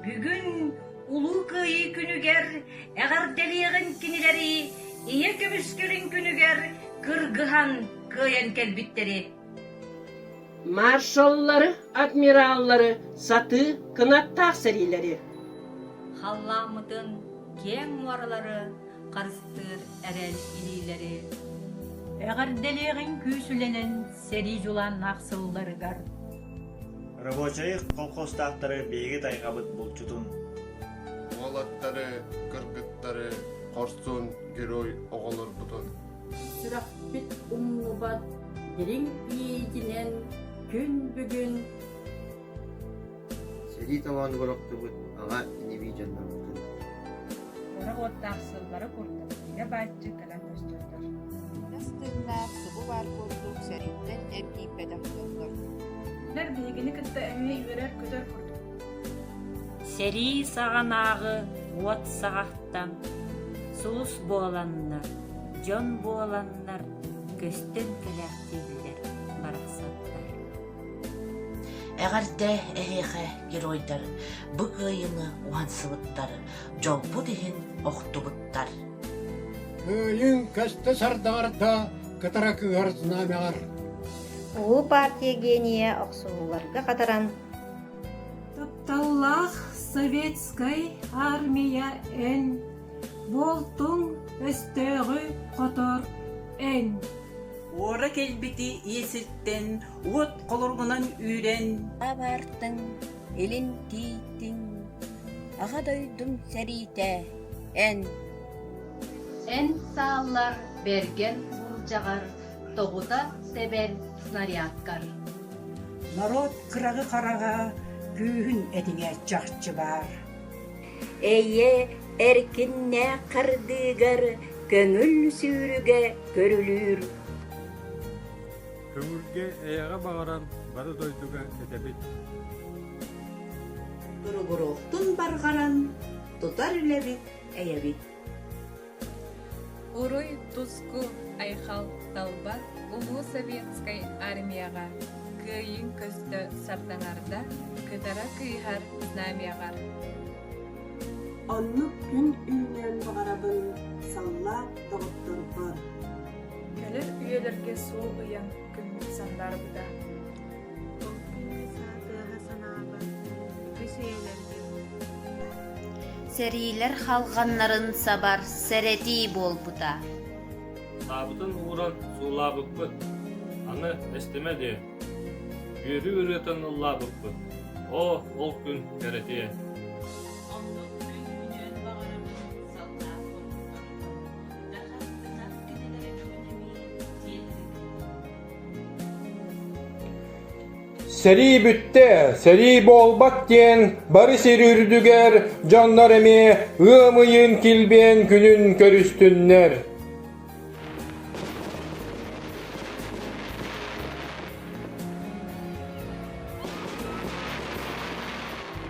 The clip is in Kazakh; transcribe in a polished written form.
Бүгүн улуу кыйы күнүгер, эгер делиэгин кинилери, ийе көмүскелин күнүгер, кыргыхан кыйын келбиттери. Маршаллары, адмираллары, саты, кынаттақ сәрилері. Халламытын кең муаралары, карыстыр әрел илилери. Эгер делиэгин күүсүленен сери жулан аксылларыгар. Рабочий колхозтақтары бейгі тайғабыт бұлчутун. Оғалаттары, кыргыттары, корсун, герой оғалыр бұтын. Сүрақпет ұмғыбат, дерің иетінен күн бүгін. Сери таваны бороқты бұд, аға инеби жандар бұтын. Орақ оттақсылары құрдым, еге бәтчі кәлін көстірдір. Настырнақ сұғы бар көрдік сәриттен әбді пәдақтылыр. Ләр бейгіні кітті әме үйерер көтер құрдым. Сери сағанағы от сағақтан, суус боланнар, жон боланнар, көстен кәләқтелілер барақсаттар. Әғарда әйеғі геройдар, бұг ғайыны уансыбыттар, жол бұ деген оқтыбыттар. Күйін көсті сардағарда кытара күйар знамяғар. Уу партия гения оқсуларға қатаран. Тапталлах советскай армия ән, болтың өстегі қотор ән. Ора келбети есілттен, от қолырғынан үйрен. Абартың, елін тийтің, аға дойдың сәрите ән. Эн сааллар берген булжагар, тоғута себен снарядкар. Народ қырағы қараға, күйін әдіңе жақчы бар. Эйе эркинне қардыгар, көңіл сүйріге көрілір. Көңілге әйіға бағаран бары дойдуға әдебет. Бұрғырықтың барғаран, тұтар үләбет, әйәбет. Уруй тузку айхал талба улуу советскай армияға. Кыйын көсті сардаңарда, көтара кыйхар знамияғар. Онлық күн үйнен бағарабын, салла тоғыттыр бар. Кәлір үйелерге сол ұян күнмік сандар бұда. Сәрилер халғаннарын сабар сәрети бол бұта. Сабытын уğran суылабық бұд. Аны әстемәде. Үйері үйретін ұллабық бұд. О, ол күн кәрәтее. Seri bütte, seri bolbak diyen, bari seri ürdüger, canlar emi, ığımıyın kilben günün körüstünler.